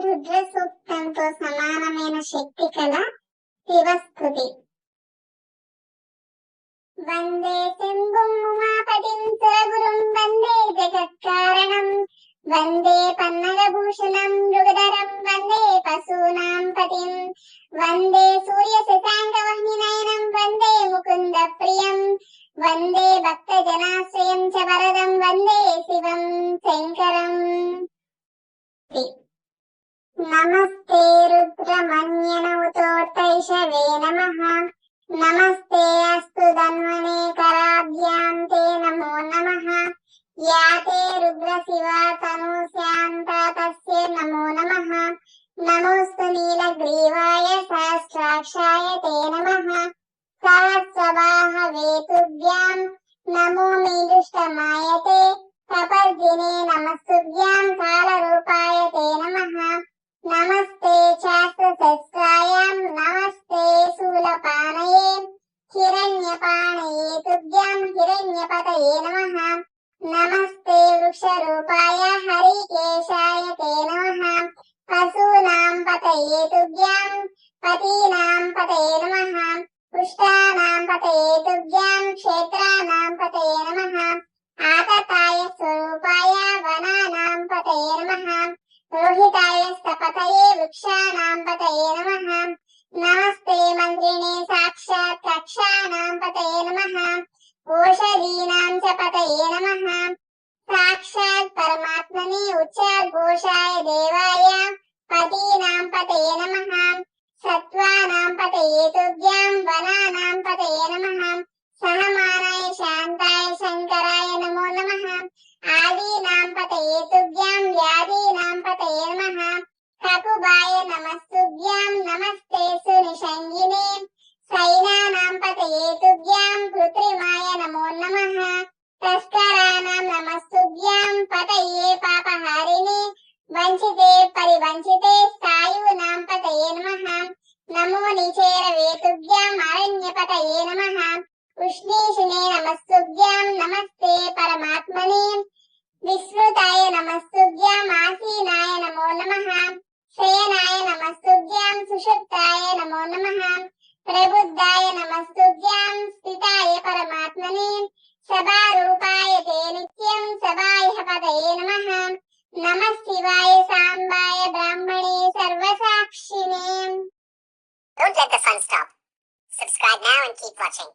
రుద్ర సూక్తంతో సమానమైన శక్తి కల శివస్తుతి. వందే శంభుం ఉమాపతిం సురగురుం వందే జగత్కారణం వందే పన్నగభూషణం మృగధరం వందే పశూనాం పతిం వందే సూర్య శశాంకవహ్నినయనం వందే ముకుంద ప్రియం వందే భక్తజనాశ్రయం చ వరదం వందే శివం శంకరం. నమస్తే రుద్రమన్యనౌతోత్తైషవే నమః. నమస్తే అస్తు ధన్వనే కరాభ్యాం తే నమో నమః. యాతే రుద్ర శివా తనూస్యాంత తస్యై నమో నమః. నమోస్తు నీలగ్రీవాయ సహస్రాక్షాయ తే నమః. సహస్రబాహవే తుభ్యాం నమో మీదుష్టమాయతే. కపర్దినే నమస్తుభ్యాం కాలరూపాయ తే నమః. నమస్తే శాస్త్రశస్త్రాయాం నమస్తే శూలపాణయే. హిరణ్యపాణయే తుభ్యాం హిరణ్యపతయే నమః. నమస్తే వృక్షరూపాయ హరికేశాయ తే నమః. పశూనాం పతయే తుభ్యాం పతీనాం పతయే నమః. పుష్టానాం పతయే తుభ్యాం క్షేత్రానాం పతయే నమః. ఆతతాయ స్వరూపాయ వనానాం పతయే నమః. రోహితాయ స్థపతయే వృక్షానాం పతయే నమః. నమస్తే మంత్రిణే సాక్షాత్ కక్షానాం పతయే నమః. ఓషధీనాం చ పతయే నమః. సాక్షాత్ పరమాత్మనే ఉచ్చాఘోషాయ దేవాయ పతీనాం పతయే నమః. సత్వానాం పతయే తుభ్యాం వనానాం పతయే నమః. సహమానాయ శాంతాయ శంకరాయ నమో నమః. ఆదీనాం పతయే తుభ్యాం వ్యాధీనాం పతయే నమః. కకుబాయ నమస్తుభ్యాం నమస్తే సునిషంగినే. సైనానాం పతయే తుభ్యాం కృత్రిమాయ నమో నమః. తస్కరానాం నమస్తుభ్యాం పతయే పాపహారిణే. వంచితే పరివంచితే సాయూనాం పతయే నమః. నమో నిచేరవే తుభ్యాం అరణ్యపతయే నమః. ఉష్ణీషిణే నమస్తుభ్యాం నమస్తే పరమాత్మనే. విశ్రుతాయ నమస్తుభ్యాం ఆసీనాయ నమో నమః. శయనాయ నమస్తుభ్యాం సుషుప్తాయ నమో నమః. ప్రబుద్ధాయ నమస్తుభ్యాం స్థితాయ పరమాత్మనే. సభారూపాయ తే నిత్యం సభాయః పతయే నమః. నమః శివాయ సాంబాయ బ్రాహ్మణే సర్వసాక్షిణే. Don't let the fun stop. Subscribe now and keep watching.